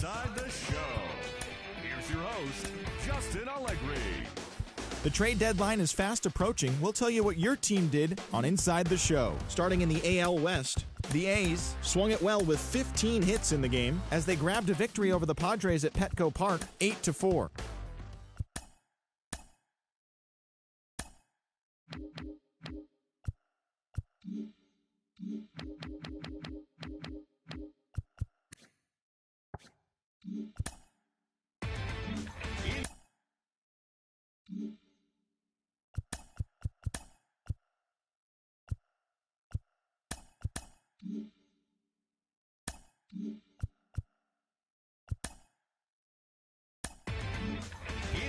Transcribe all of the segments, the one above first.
Inside the Show. Here's your host, Justin Allegri. The trade deadline is fast approaching. We'll tell you what your team did on Inside the Show. Starting in the AL West, the A's swung it well with 15 hits in the game as they grabbed a victory over the Padres at Petco Park, 8-4.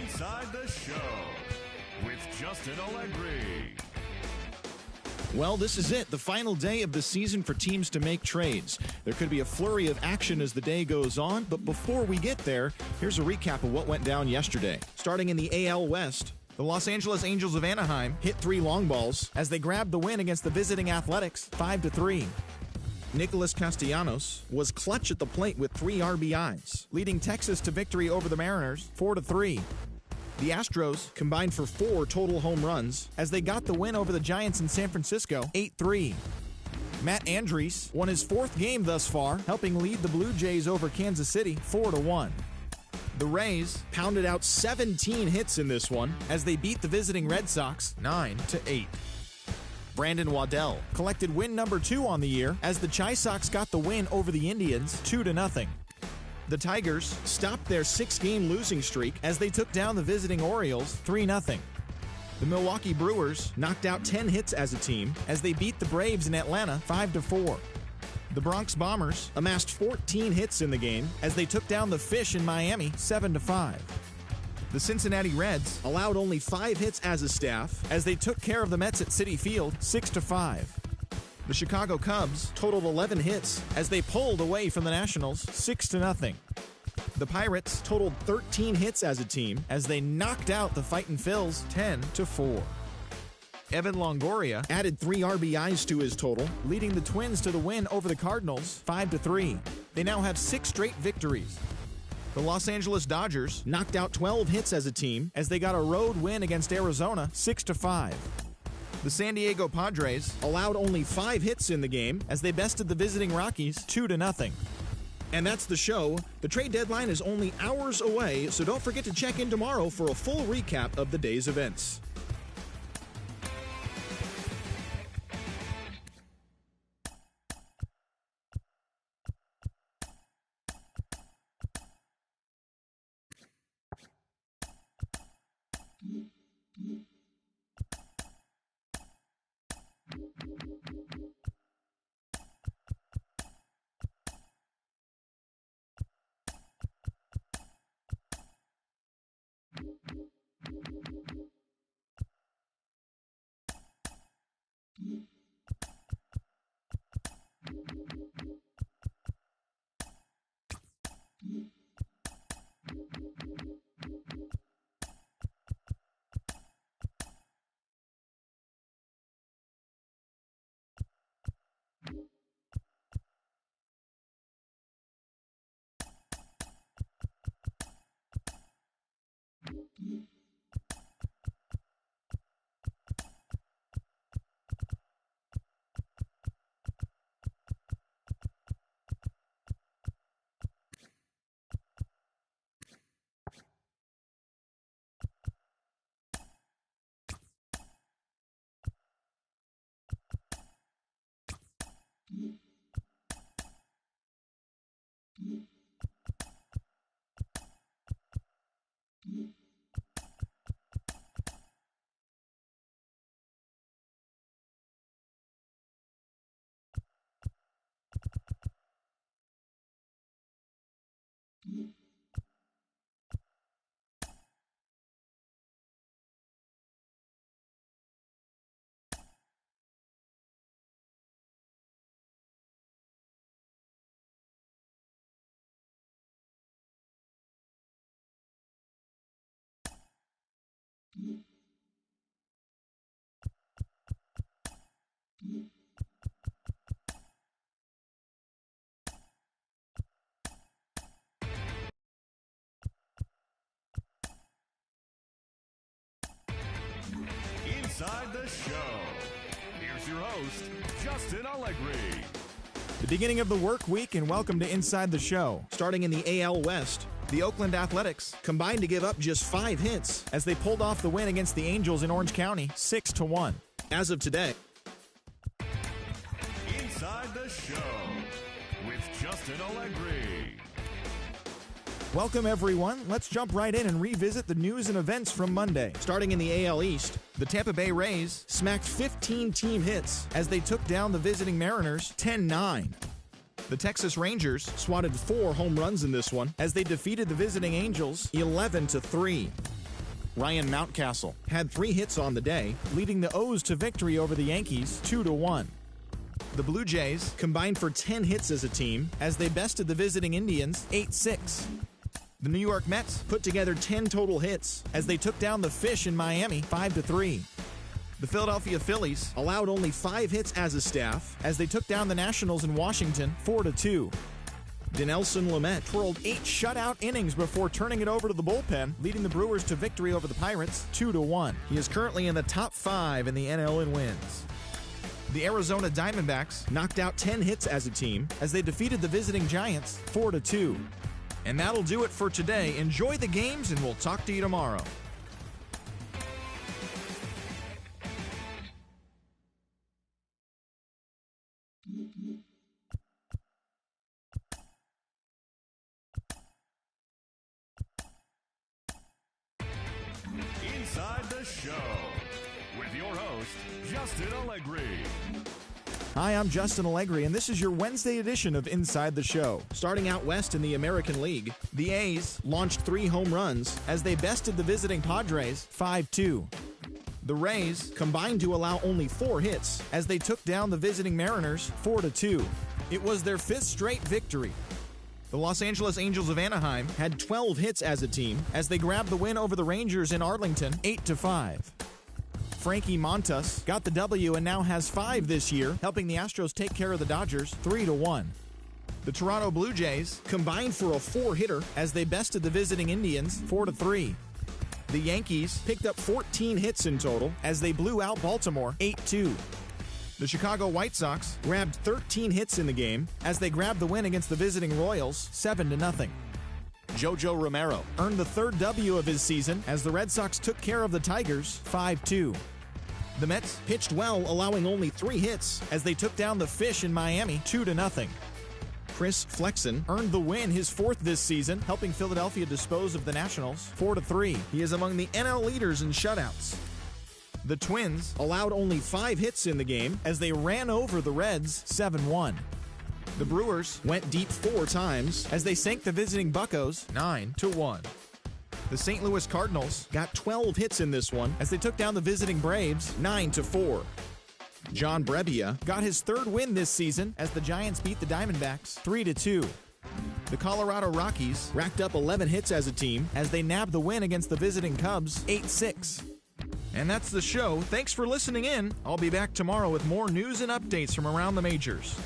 Inside the Show with Justin Allegri. Well, this is it, the final day of the season for teams to make trades. There could be a flurry of action as the day goes on, but before we get there, here's a recap of what went down yesterday. Starting in the AL West, the Los Angeles Angels of Anaheim hit 3 long balls as they grabbed the win against the visiting Athletics, 5-3. Nicholas Castellanos was clutch at the plate with 3 RBIs, leading Texas to victory over the Mariners, 4-3. The Astros combined for 4 total home runs as they got the win over the Giants in San Francisco, 8-3. Matt Andriese won his 4th game thus far, helping lead the Blue Jays over Kansas City, 4-1. The Rays pounded out 17 hits in this one as they beat the visiting Red Sox, 9-8. Brandon Waddell collected win number 2 on the year as the Chi Sox got the win over the Indians, 2-0. The Tigers stopped their 6-game losing streak as they took down the visiting Orioles 3-0. The Milwaukee Brewers knocked out 10 hits as a team as they beat the Braves in Atlanta 5-4. The Bronx Bombers amassed 14 hits in the game as they took down the Fish in Miami 7-5. The Cincinnati Reds allowed only 5 hits as a staff as they took care of the Mets at Citi Field 6-5. The Chicago Cubs totaled 11 hits as they pulled away from the Nationals 6-0. The Pirates totaled 13 hits as a team as they knocked out the Fightin' Phils 10-4. Evan Longoria added 3 RBIs to his total, leading the Twins to the win over the Cardinals 5-3. They now have 6 straight victories. The Los Angeles Dodgers knocked out 12 hits as a team as they got a road win against Arizona 6-5. The San Diego Padres allowed only 5 hits in the game as they bested the visiting Rockies 2-0. And that's the show. The trade deadline is only hours away, so don't forget to check in tomorrow for a full recap of the day's events. Show. Here's your host, Justin Allegri. The beginning of the work week, and welcome to Inside the Show. Starting in the AL West, the Oakland Athletics combined to give up just 5 hits as they pulled off the win against the Angels in Orange County 6-1. As of today, Inside the Show with Justin Allegri. welcome everyone. Let's jump right in and revisit the news and events from Monday. Starting in the AL East, the Tampa Bay Rays smacked 15 team hits as they took down the visiting Mariners 10-9. The Texas Rangers swatted 4 home runs in this one as they defeated the visiting Angels 11-3. Ryan Mountcastle had 3 hits on the day, leading the O's to victory over the Yankees 2-1. The Blue Jays combined for 10 hits as a team as they bested the visiting Indians 8-6. The New York Mets put together 10 total hits as they took down the Fish in Miami 5-3. The Philadelphia Phillies allowed only 5 hits as a staff as they took down the Nationals in Washington 4-2. Dinelson Lamet twirled 8 shutout innings before turning it over to the bullpen, leading the Brewers to victory over the Pirates 2-1. He is currently in the top 5 in the NL in wins. The Arizona Diamondbacks knocked out 10 hits as a team as they defeated the visiting Giants 4-2. And that'll do it for today. Enjoy the games, and we'll talk to you tomorrow. Inside the Show with your host, Justin Allegri. Hi, I'm Justin Allegri, and this is your Wednesday edition of Inside the Show. Starting out west in the American League, the A's launched 3 home runs as they bested the visiting Padres 5-2. The Rays combined to allow only 4 hits as they took down the visiting Mariners 4-2. It was their 5th straight victory. The Los Angeles Angels of Anaheim had 12 hits as a team as they grabbed the win over the Rangers in Arlington 8-5. Frankie Montas got the W and now has 5 this year, helping the Astros take care of the Dodgers 3-1. The Toronto Blue Jays combined for a 4-hitter as they bested the visiting Indians 4-3. The Yankees picked up 14 hits in total as they blew out Baltimore 8-2. The Chicago White Sox grabbed 13 hits in the game as they grabbed the win against the visiting Royals 7-0. Jojo Romero earned the 3rd W of his season as the Red Sox took care of the Tigers 5-2. The Mets pitched well, allowing only 3 hits as they took down the Fish in Miami 2-0. Chris Flexen earned the win, his 4th this season, helping Philadelphia dispose of the Nationals 4-3. He is among the NL leaders in shutouts. The Twins allowed only 5 hits in the game as they ran over the Reds 7-1. The Brewers went deep 4 times as they sank the visiting Buccos 9-1. The St. Louis Cardinals got 12 hits in this one as they took down the visiting Braves 9-4. John Brebbia got his 3rd win this season as the Giants beat the Diamondbacks 3-2. The Colorado Rockies racked up 11 hits as a team as they nabbed the win against the visiting Cubs 8-6. And that's the show. Thanks for listening in. I'll be back tomorrow with more news and updates from around the majors.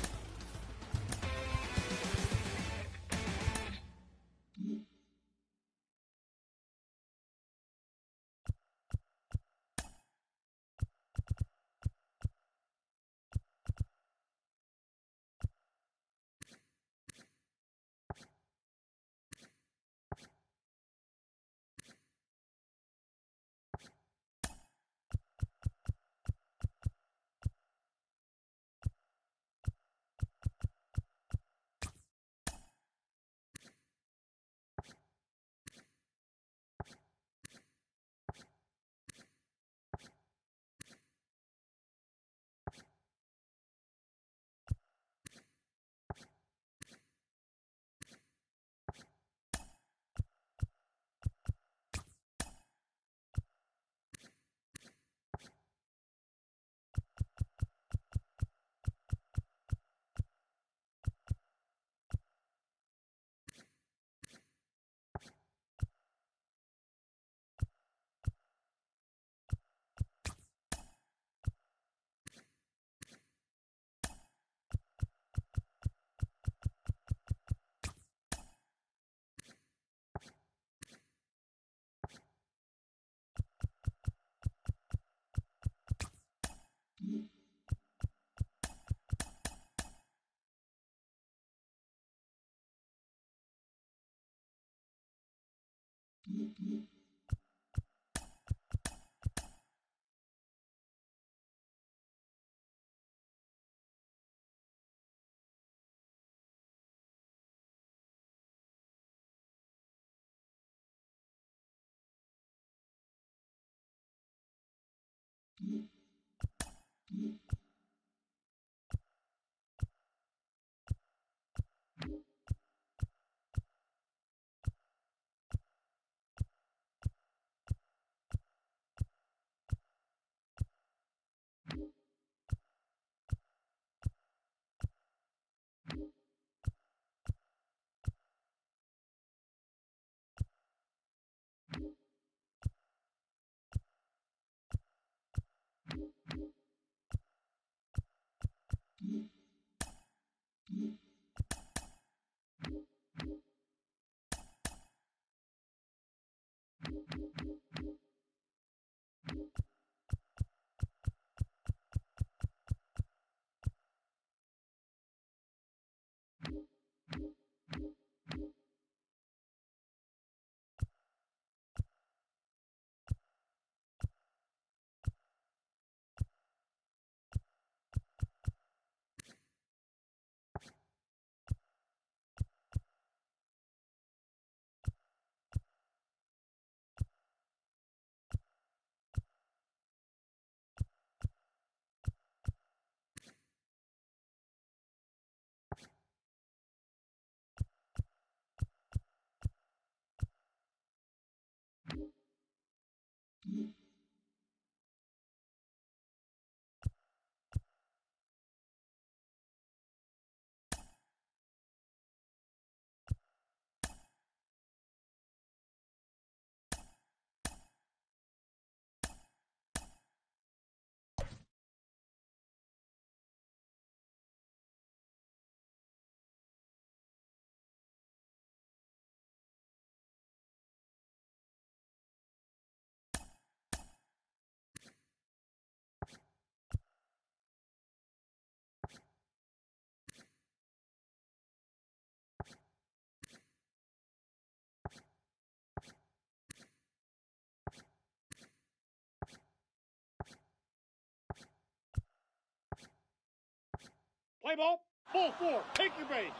Play ball, full 4, take your base.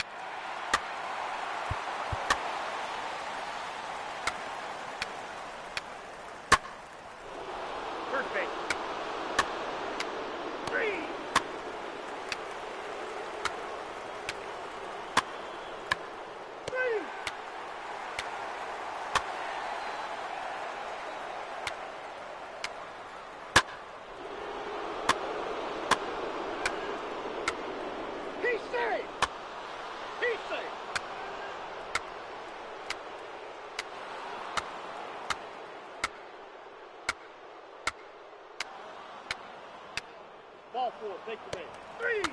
First base. 3. He's safe! He's safe! Ball 4, take the base. 3!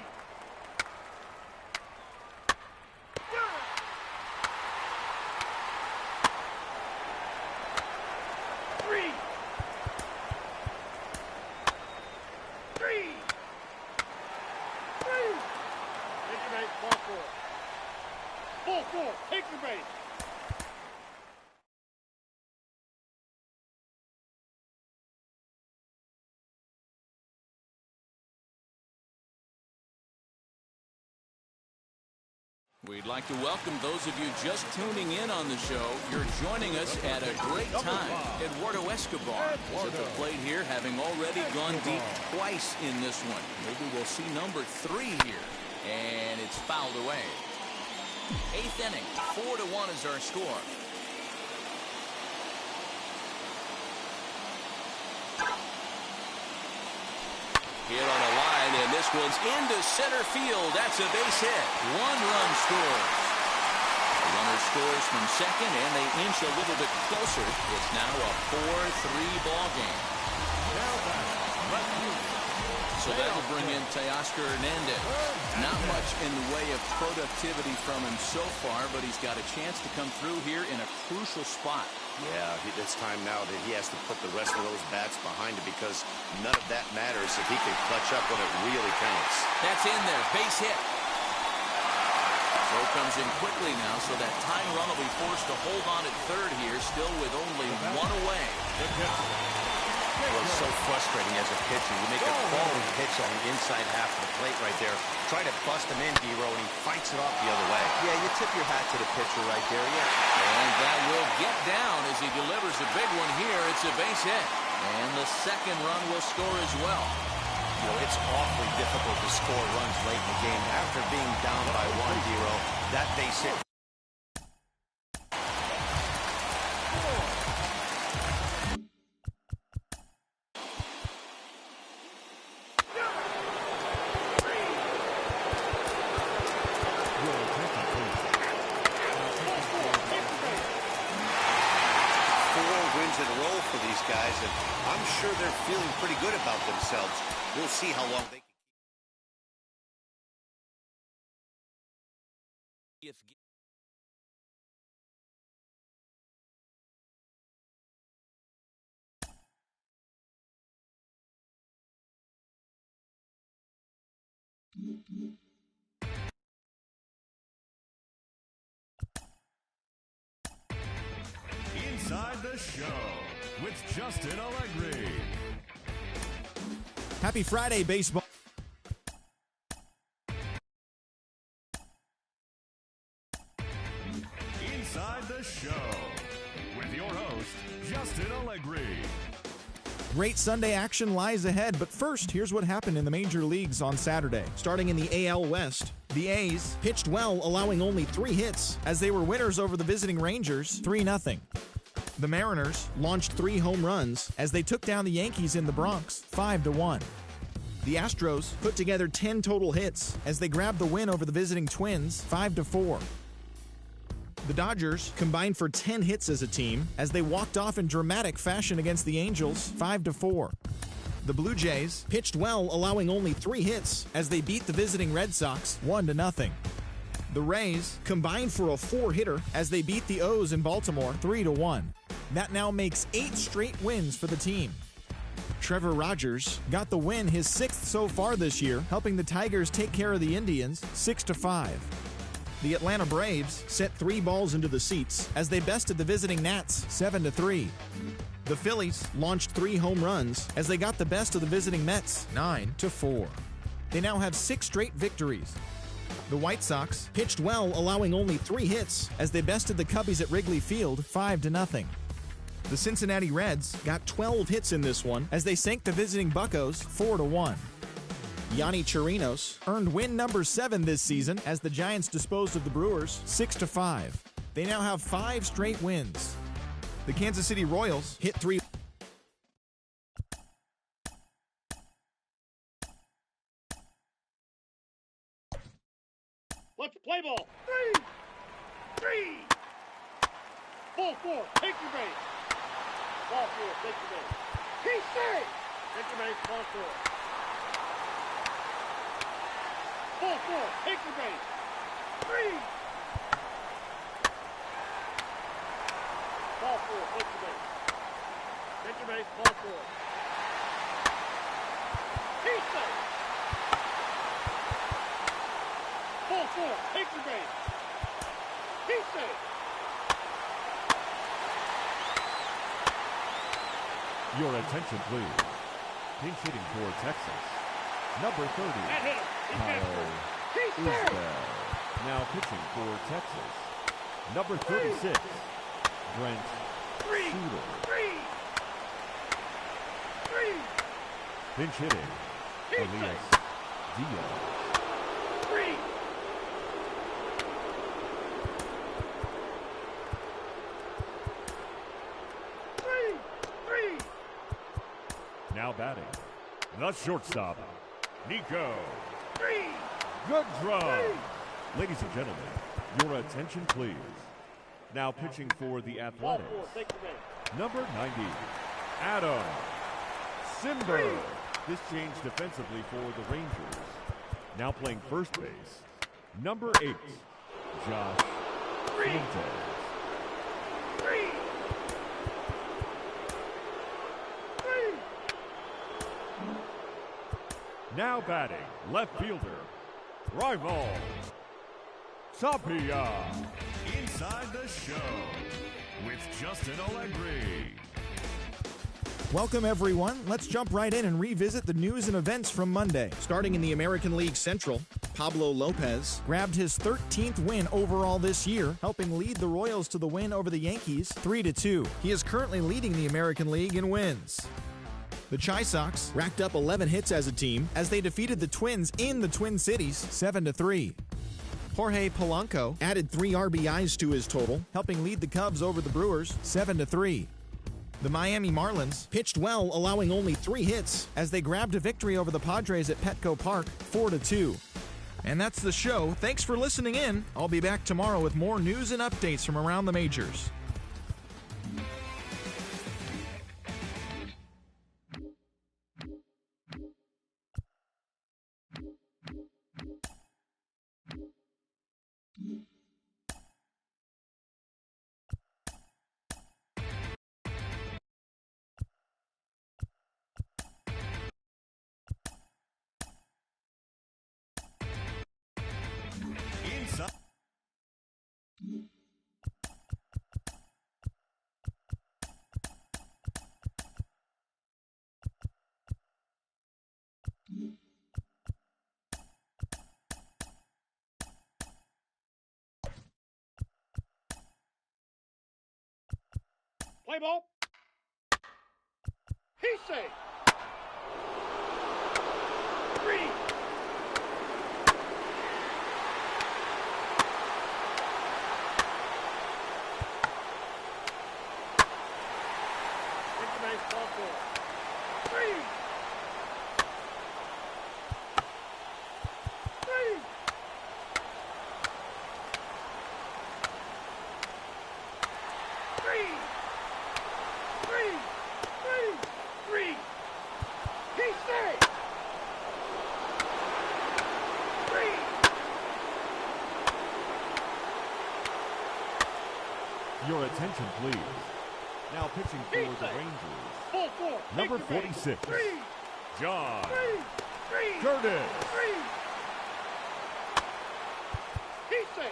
Full 4, take your base. We'd like to welcome those of you just tuning in on the show. You're joining us at a great time. Edaug-Ethanb is at the plate here, having already gone deep twice in this one. Maybe we'll see number 3 here. And it's fouled away. 8th inning, 4-1 is our score. Hit on a line, and this one's into center field. That's a base hit. 1 run scores. The runner scores from second, and they inch a little bit closer. It's now a 4-3 ball game. So that'll bring in Teoscar Hernandez. Not much in the way of productivity from him so far, but he's got a chance to come through here in a crucial spot. Yeah, it's time now that he has to put the rest of those bats behind him, because none of that matters if he can clutch up when it really counts. That's in there. Base hit. So comes in quickly now, so that tying run will be forced to hold on at third here, still with only one away. Well, it's so frustrating as a pitcher. You make a quality pitch on the inside half of the plate right there. Try to bust him in, D-Row, and he fights it off the other way. Yeah, you tip your hat to the pitcher right there, yeah. And that will get down as he delivers a big one here. It's a base hit. And the second run will score as well. You know, it's awfully difficult to score runs late in the game. After being down by one, D-Row, that base hit. In a row for these guys, and I'm sure they're feeling pretty good about themselves. We'll see how long they can. Inside the Show with Justin Allegri. Happy Friday, baseball. Inside the Show with your host, Justin Allegri. Great Sunday action lies ahead, but first, here's what happened in the major leagues on Saturday. Starting in the AL West, the A's pitched well, allowing only 3 hits as they were winners over the visiting Rangers 3-0. The Mariners launched 3 home runs as they took down the Yankees in the Bronx 5-1. The Astros put together 10 total hits as they grabbed the win over the visiting Twins 5-4. The Dodgers combined for 10 hits as a team as they walked off in dramatic fashion against the Angels 5-4. The Blue Jays pitched well, allowing only 3 hits as they beat the visiting Red Sox 1-0. The Rays combined for a 4-hitter as they beat the O's in Baltimore 3-1. That now makes 8 straight wins for the team. Trevor Rogers got the win, his 6th so far this year, helping the Tigers take care of the Indians 6-5. The Atlanta Braves set 3 balls into the seats as they bested the visiting Nats 7-3. The Phillies launched 3 home runs as they got the best of the visiting Mets 9-4. They now have 6 straight victories. The White Sox pitched well, allowing only 3 hits as they bested the Cubbies at Wrigley Field 5-0. The Cincinnati Reds got 12 hits in this one as they sank the visiting Buccos 4-1. Yonny Chirinos earned win number 7 this season as the Giants disposed of the Brewers 6-5. They now have 5 straight wins. The Kansas City Royals hit 3. Let's play ball. 3. Ball 4. Take your base. Ball 4. Take your base. He's safe. Take your base. Ball 4. Ball 4. Take your base. 3. Ball 4. Take your base. Take your base. Ball 4. He's safe. Ball 4. Take your base. He's safe. Your attention, please. Pinch hitting for Texas. Number 30, That hit him. Kyle He's safe. Isbell. Now pitching for Texas. Number 36, Brent 3. Shooter. 3. Pinch hitting, He's Elias safe. Diaz. 3. Now batting, the shortstop, Nico. 3. Good draw. Ladies and gentlemen, your attention, please. Now pitching for the Ball Athletics. 4. Take your base. Number 90, Edaug-Ethanb. This change defensively for the Rangers. Now playing first base, number 8, Josh 3. Fuentes. 3. Now batting, left fielder, Rival Tapia. Inside the Show with Justin Allegri. Welcome, everyone. Let's jump right in and revisit the news and events from Monday. Starting in the American League Central, Pablo Lopez grabbed his 13th win overall this year, helping lead the Royals to the win over the Yankees 3-2. He is currently leading the American League in wins. The Chi Sox racked up 11 hits as a team as they defeated the Twins in the Twin Cities 7-3. Jorge Polanco added 3 RBIs to his total, helping lead the Cubs over the Brewers 7-3. The Miami Marlins pitched well, allowing only 3 hits as they grabbed a victory over the Padres at Petco Park 4-2. And that's the show. Thanks for listening in. I'll be back tomorrow with more news and updates from around the majors. Inside. Play ball. He say. 3. Take the base, ball 4. 3. 3. 3. 3. He say. 3. Your attention, please. Now pitching for the Rangers. 4. Number 46. 3. John 3. Curtis. 3. He say.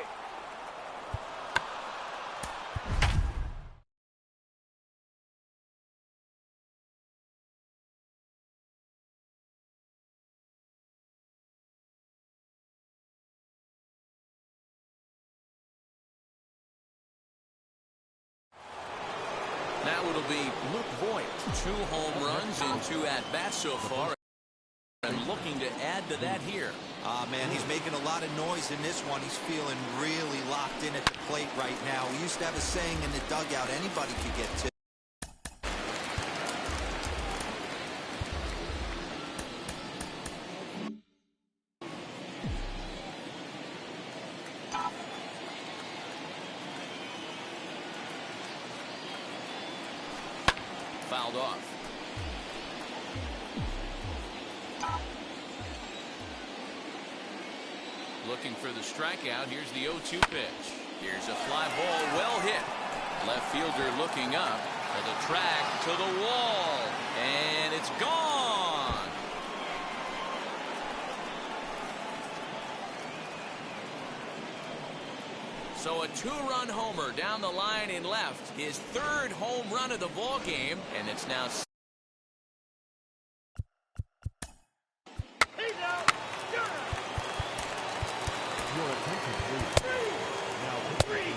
Now it'll be Luke Voigt. 2 home runs in 2 at-bats so far. And looking to add to that here. Man, he's making a lot of noise in this one. He's feeling really locked in at the plate right now. We used to have a saying in the dugout, anybody could get to. Fouled off. Looking for the strikeout. Here's the 0-2 pitch. Here's a fly ball, well hit. Left fielder looking up for the track to the wall, and it's gone. So a 2-run homer down the line in left, his 3rd home run of the ball game, and it's now. Your attention, please. Now pitching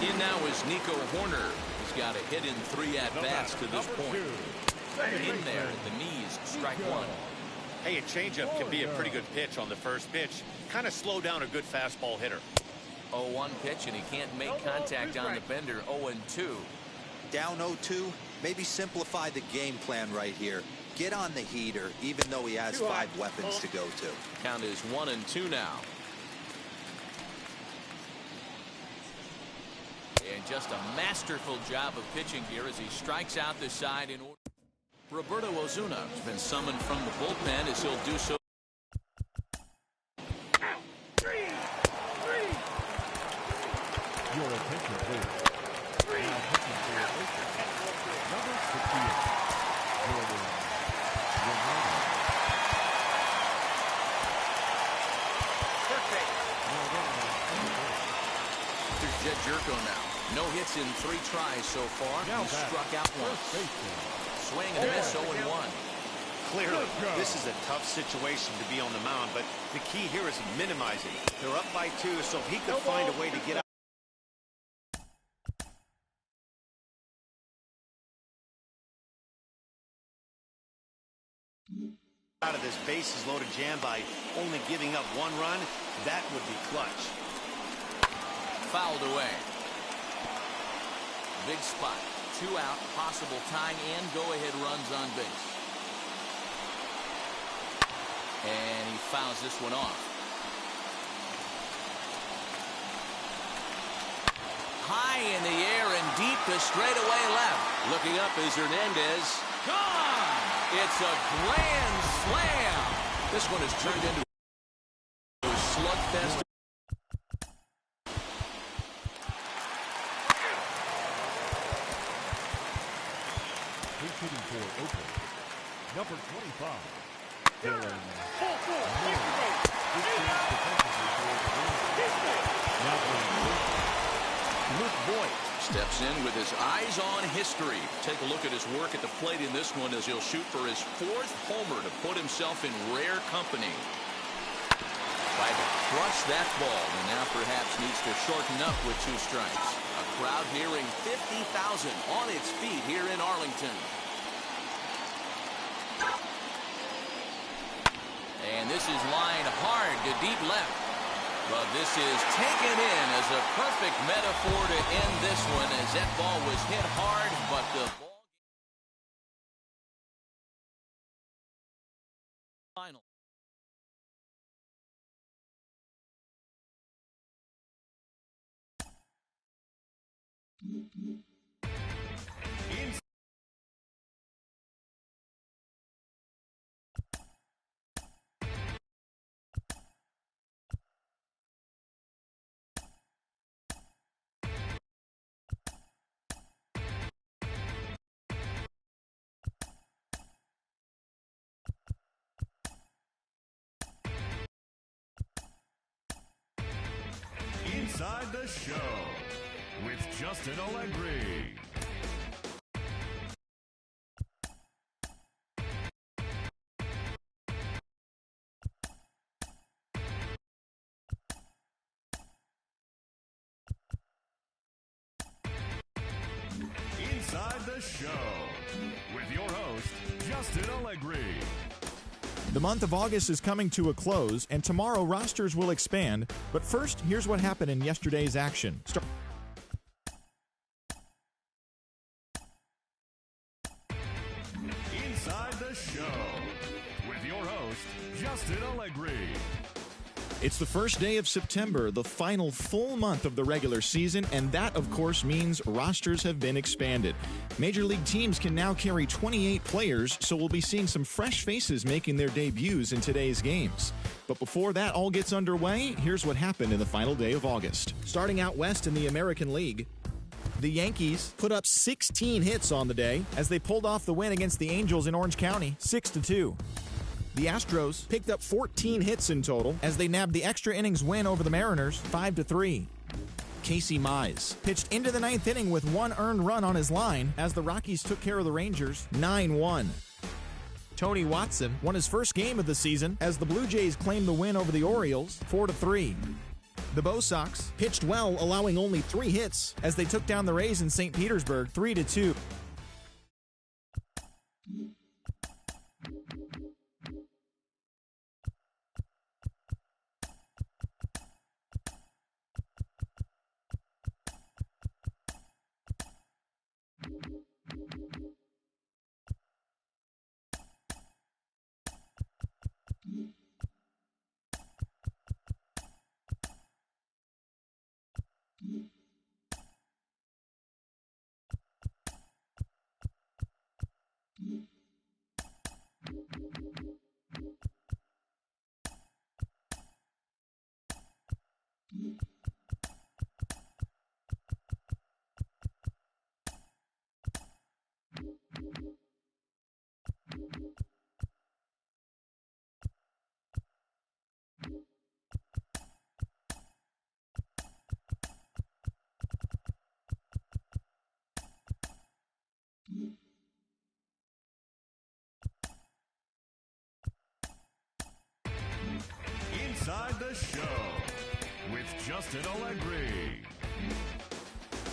In now is Nico Horner. He's got a hit in 3 at-bats to this point. In there at the knees, strike 1. Hey, a changeup can be a pretty good pitch on the first pitch. Kind of slow down a good fastball hitter. 0-1 pitch, and he can't make contact on the bender. 0-2. Down 0-2, maybe simplify the game plan right here. Get on the heater, even though he has 5 weapons to go to. Count is 1-2 now. And just a masterful job of pitching here as he strikes out the side in order. Roberto Osuna has been summoned from the bullpen as he'll do so. 3. Your attention, please. Now pitching for Oakland, number 68. Jordan Romano. Perfect. Jed Jerko now. No hits in 3 tries so far. Now He struck out once. Swing and a miss, 0-1. Clearly, this is a tough situation to be on the mound, but the key here is minimizing. They're up by 2, so if he could find a way to get out of this bases-loaded jam by only giving up 1 run, that would be clutch. Fouled away. Big spot. 2 out, possible tying and go-ahead runs on base. And he fouls this one off. High in the air and deep to straightaway left. Looking up is Hernandez. Gone! It's a grand slam. This one has turned into a slugfest. Hitting for Oakland, number 25, Dylan. Luke Voigt steps in with his eyes on history. Take a look at his work at the plate in this one as he'll shoot for his 4th homer to put himself in rare company. Tried to crush that ball and now perhaps needs to shorten up with 2 strikes. A crowd nearing 50,000 on its feet here in Arlington. And this is lined hard to deep left. But this is taken in as a perfect metaphor to end this one as that ball was hit hard, but the ball final. Inside the Show with Justin Allegri. Inside the Show with your host, Justin Allegri. The month of August is coming to a close, and tomorrow rosters will expand. But first, here's what happened in yesterday's action. Inside the Show with your host, Justin Allegri. It's the first day of September, the final full month of the regular season, and that, of course, means rosters have been expanded. Major League teams can now carry 28 players, so we'll be seeing some fresh faces making their debuts in today's games. But before that all gets underway, here's what happened in the final day of August. Starting out west in the American League, the Yankees put up 16 hits on the day as they pulled off the win against the Angels in Orange County, 6-2. The Astros picked up 14 hits in total as they nabbed the extra innings win over the Mariners, 5-3. Casey Mize pitched into the 9th inning with 1 earned run on his line as the Rockies took care of the Rangers, 9-1. Tony Watson won his first game of the season as the Blue Jays claimed the win over the Orioles, 4-3. The Bo Sox pitched well, allowing only 3 hits as they took down the Rays in St. Petersburg, 3-2. Inside the Show with Justin Allegri.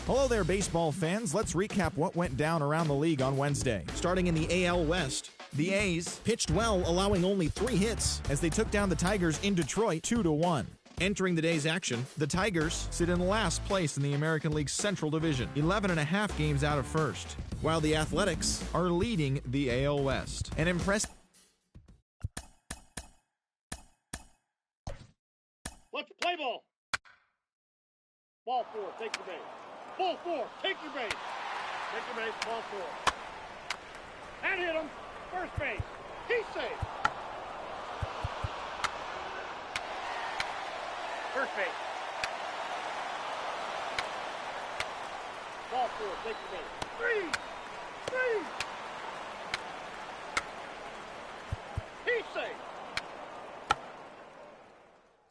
Hello there, baseball fans. Let's recap what went down around the league on Wednesday. Starting in the AL West, the A's pitched well, allowing only 3 hits as they took down the Tigers in Detroit 2-1. Entering the day's action, the Tigers sit in last place in the American League's Central Division, 11.5 games out of first, while the Athletics are leading the AL West. An impressive... Let's play ball. Ball 4, take your base. Ball 4, take your base. Take your base, ball 4. And hit him. First base. He's safe. First base. Ball 4, take your base. 3. He's safe.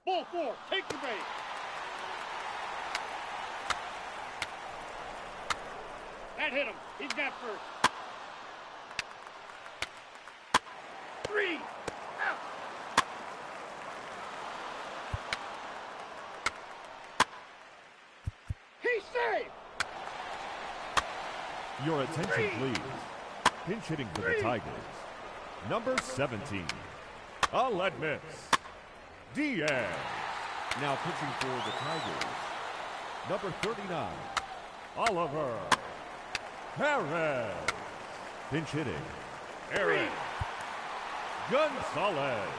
Ball 4, take your base. That hit him. He's got first. 3. Out. He's safe. Your attention, please. Pinch hitting for the Tigers. Number 17, Aledmus Diaz. Now pitching for the Tigers. Number 39, Oliver Perez. Pinch hitting, Eric Gonzalez.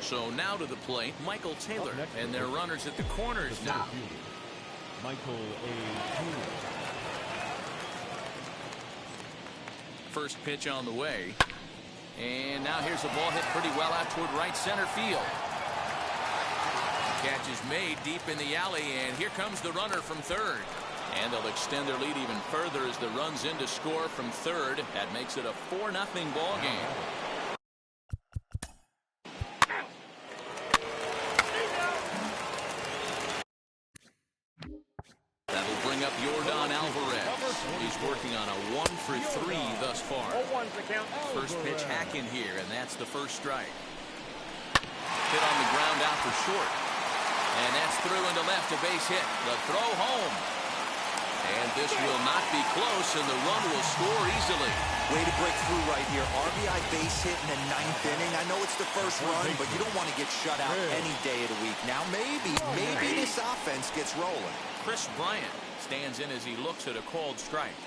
So now to the plate, Michael Taylor, and their runners at the corners now. Michael A. Taylor. First pitch on the way. And now here's a ball hit pretty well out toward right center field. Catch is made deep in the alley, and here comes the runner from third. And they'll extend their lead even further as the run's in to score from third. That makes it a 4-0 ball game. He's working on a 1-for-3 thus far. First pitch hack in here, and that's the first strike. Hit on the ground out for short. And that's through into left, a base hit. The throw home. And this will not be close, and the run will score easily. Way to break through right here. RBI base hit in the 9th inning. I know it's the first run, but you don't want to get shut out any day of the week. Now maybe this offense gets rolling. Chris Bryant stands in as he looks at a called strike.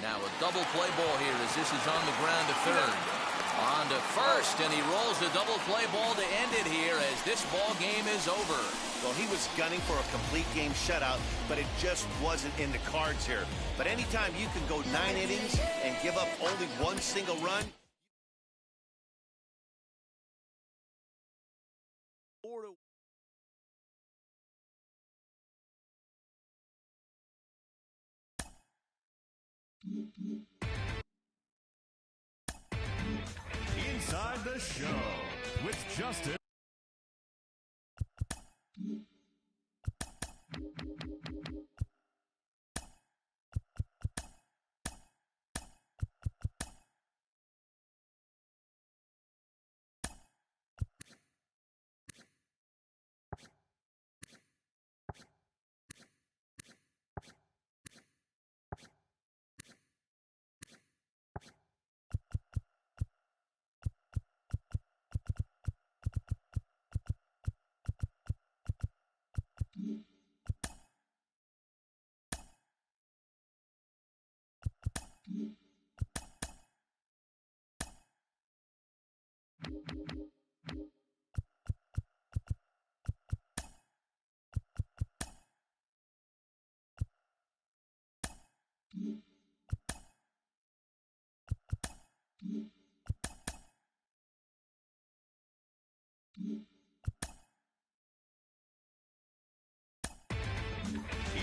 Now a double play ball here as this is on the ground to third. On to first, and he rolls the double play ball to end it here as this ball game is over. Well, he was gunning for a complete game shutout, but it just wasn't in the cards here. But anytime you can go 9 innings and give up only 1 single run, Inside the Show with Justin.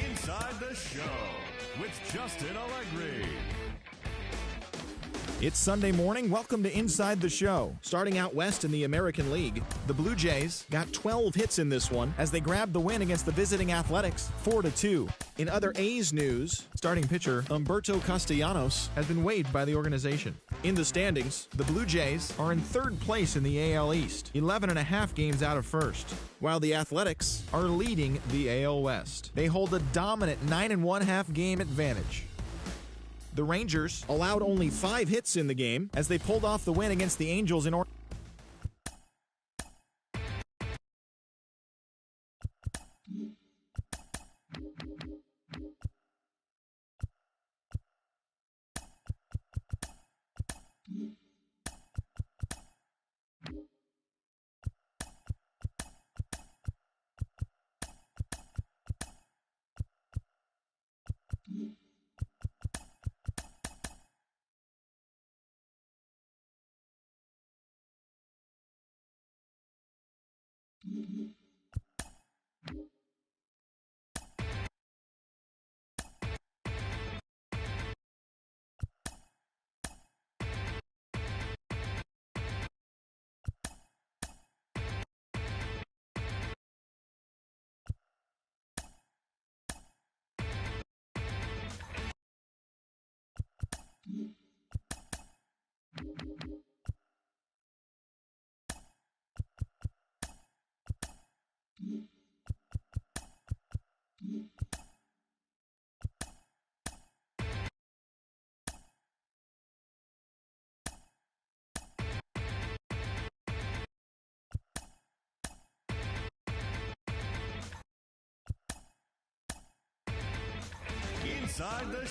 Inside the Show with Justin Allegri. It's Sunday morning. Welcome to Inside the Show. Starting out west in the American League, the Blue Jays got 12 hits in this one as they grabbed the win against the visiting Athletics 4-2. In other A's news, starting pitcher Humberto Castellanos has been waived by the organization. In the standings, the Blue Jays are in third place in the AL East, 11.5 games out of first, while the Athletics are leading the AL West. They hold a dominant 9.5 game advantage. The Rangers allowed only 5 hits in the game as they pulled off the win against the Angels in Inside the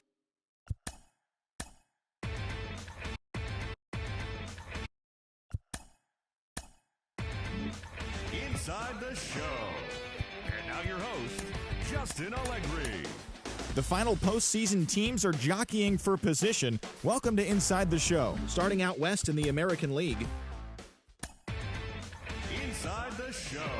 Inside the Show. And now your host, Justin Allegri. The final postseason teams are jockeying for position. Welcome to Inside the Show. Starting out west in the American League, Inside the Show.